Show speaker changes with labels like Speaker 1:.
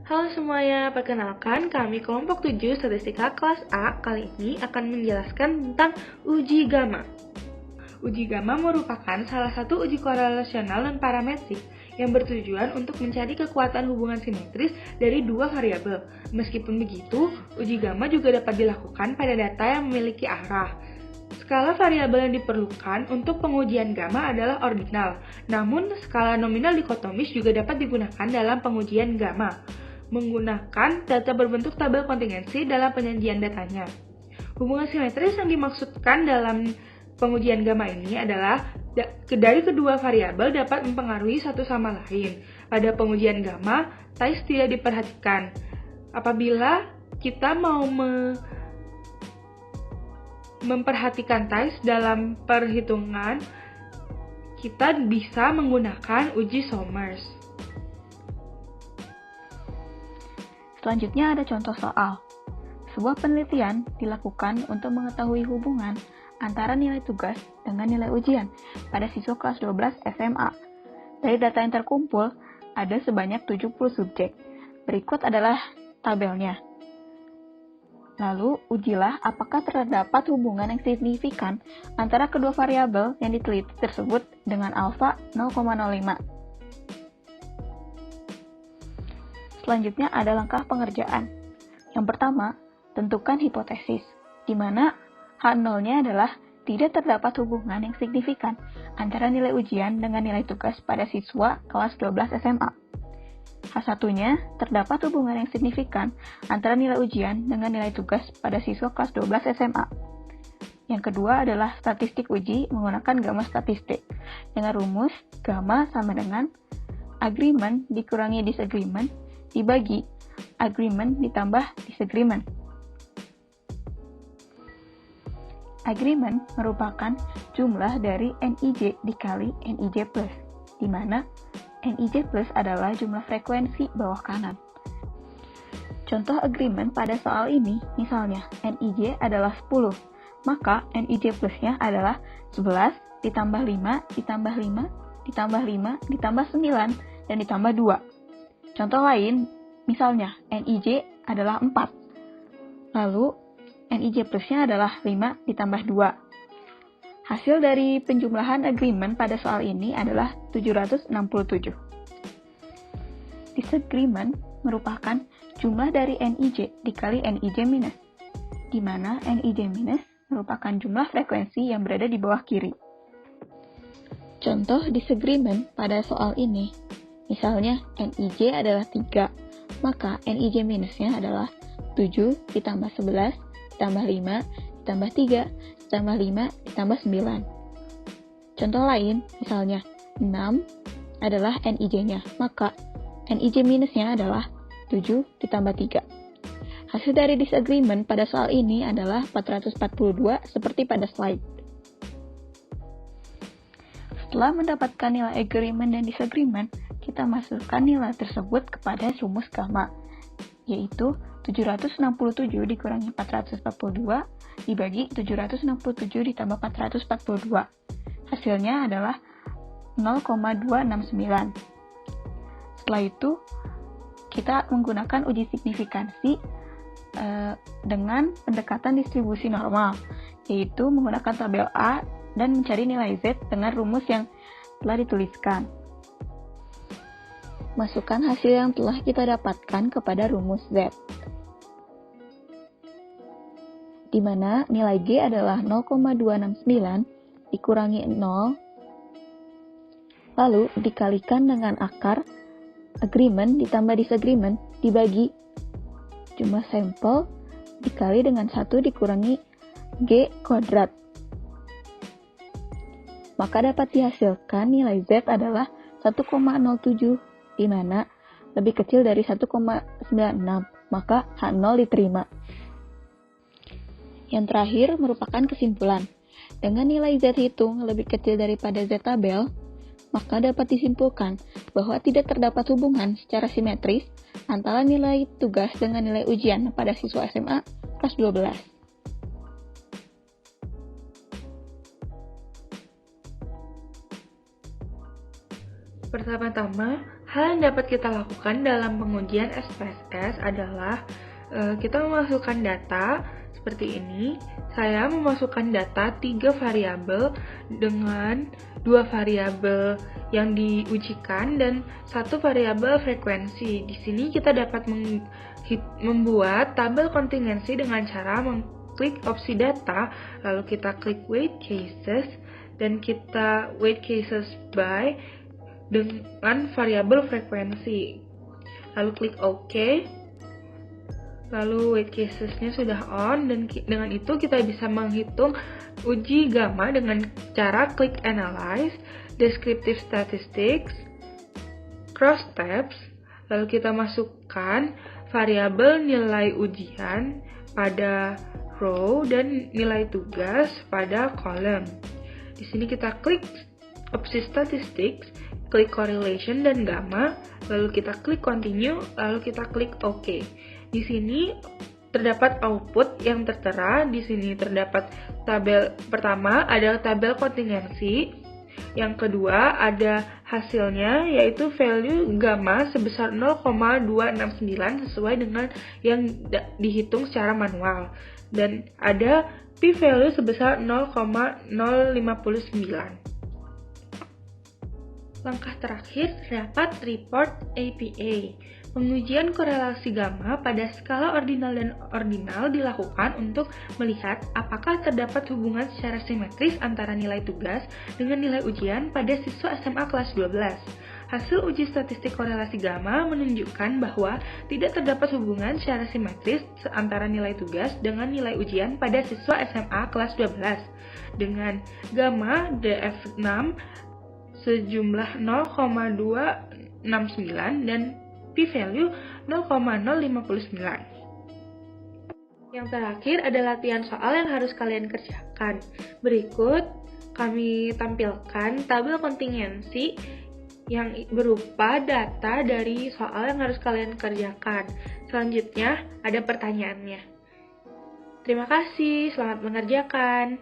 Speaker 1: Halo semuanya, perkenalkan kami kelompok 7 Statistika kelas A kali ini akan menjelaskan tentang uji gamma. Uji gamma merupakan salah satu uji korelasional dan parametrik yang bertujuan untuk mencari kekuatan hubungan simetris dari dua variabel. Meskipun begitu, uji gamma juga dapat dilakukan pada data yang memiliki arah. Skala variabel yang diperlukan untuk pengujian gamma adalah ordinal, namun skala nominal dikotomis juga dapat digunakan dalam pengujian gamma, menggunakan data berbentuk tabel kontingensi dalam penyajian datanya. Hubungan simetris yang dimaksudkan dalam pengujian gamma ini adalah dari kedua variabel dapat mempengaruhi satu sama lain. Pada pengujian gamma, Thais tidak diperhatikan. Apabila kita mau memperhatikan Thais dalam perhitungan, kita bisa menggunakan uji Somers.
Speaker 2: Selanjutnya ada contoh soal. Sebuah penelitian dilakukan untuk mengetahui hubungan antara nilai tugas dengan nilai ujian pada siswa kelas 12 SMA. Dari data yang terkumpul, ada sebanyak 70 subjek. Berikut adalah tabelnya. Lalu, ujilah apakah terdapat hubungan yang signifikan antara kedua variabel yang diteliti tersebut dengan alfa 0,05. Selanjutnya ada langkah pengerjaan. Yang pertama, tentukan hipotesis, di mana H0-nya adalah tidak terdapat hubungan yang signifikan antara nilai ujian dengan nilai tugas pada siswa kelas 12 SMA. H1-nya terdapat hubungan yang signifikan antara nilai ujian dengan nilai tugas pada siswa kelas 12 SMA. Yang kedua adalah statistik uji menggunakan gamma statistik, dengan rumus gamma sama dengan agreement dikurangi disagreement dibagi agreement ditambah disagreement. Agreement merupakan jumlah dari NIJ dikali NIJ plus, di mana NIJ plus adalah jumlah frekuensi bawah kanan. Contoh agreement pada soal ini, misalnya NIJ adalah 10, maka NIJ plusnya adalah 11 ditambah 5 ditambah 5 ditambah 5 ditambah 9 dan ditambah 2. Contoh lain, misalnya NIJ adalah 4, lalu NIJ plusnya adalah 5 ditambah 2. Hasil dari penjumlahan agreement pada soal ini adalah 767. Disagreement merupakan jumlah dari NIJ dikali NIJ minus, di mana NIJ minus merupakan jumlah frekuensi yang berada di bawah kiri. Contoh disagreement pada soal ini, misalnya NIJ adalah 3, maka NIJ minusnya adalah 7 ditambah 11 ditambah 5 ditambah 3 ditambah 5 ditambah 9. Contoh lain, misalnya 6 adalah NIJ-nya, maka NIJ minusnya adalah 7 ditambah 3. Hasil dari disagreement pada soal ini adalah 442 seperti pada slide. Setelah mendapatkan nilai agreement dan disagreement, kita masukkan nilai tersebut kepada rumus gamma, yaitu 767 dikurangi 442 dibagi 767 ditambah 442. Hasilnya adalah 0,269. Setelah itu, kita menggunakan uji signifikansi dengan pendekatan distribusi normal, yaitu menggunakan tabel A dan mencari nilai Z dengan rumus yang telah dituliskan. Masukkan hasil yang telah kita dapatkan kepada rumus Z, di mana nilai G adalah 0,269 dikurangi 0, lalu dikalikan dengan akar agreement ditambah disagreement dibagi jumlah sampel dikali dengan 1 dikurangi G kuadrat. Maka dapat dihasilkan nilai Z adalah 1,07, di mana lebih kecil dari 1,96, maka H0 diterima. Yang terakhir merupakan kesimpulan. Dengan nilai Z hitung lebih kecil daripada Z tabel, maka dapat disimpulkan bahwa tidak terdapat hubungan secara simetris antara nilai tugas dengan nilai ujian pada siswa SMA kelas 12.
Speaker 1: Pertama-tama, Hal yang dapat kita lakukan dalam pengujian SPSS adalah kita memasukkan data seperti ini. Saya memasukkan data 3 variabel dengan 2 variabel yang diujikan dan 1 variabel frekuensi. Di sini kita dapat membuat tabel kontingensi dengan cara mengklik opsi data, lalu kita klik weight cases dan kita weight cases by dengan variabel frekuensi. Lalu klik OK. Lalu weight casesnya sudah on dan dengan itu kita bisa menghitung uji gamma dengan cara klik analyze, descriptive statistics, cross tabs. Lalu kita masukkan variabel nilai ujian pada row dan nilai tugas pada column. Di sini kita klik opsi statistics, klik correlation dan gamma, lalu kita klik continue, lalu kita klik OK. Di sini terdapat output yang tertera. Di sini terdapat tabel pertama adalah tabel kontingensi. Yang kedua ada hasilnya yaitu value gamma sebesar 0,269 sesuai dengan yang dihitung secara manual. Dan ada p-value sebesar 0,059. Langkah terakhir terdapat report APA. Pengujian korelasi gamma pada skala ordinal dan ordinal dilakukan untuk melihat apakah terdapat hubungan secara simetris antara nilai tugas dengan nilai ujian pada siswa SMA kelas 12. Hasil uji statistik korelasi gamma menunjukkan bahwa tidak terdapat hubungan secara simetris antara nilai tugas dengan nilai ujian pada siswa SMA kelas 12. Dengan gamma DF6 sejumlah 0,269 dan p-value 0,059. Yang terakhir ada latihan soal yang harus kalian kerjakan. Berikut kami tampilkan tabel kontingensi yang berupa data dari soal yang harus kalian kerjakan. Selanjutnya ada pertanyaannya. Terima kasih, selamat mengerjakan.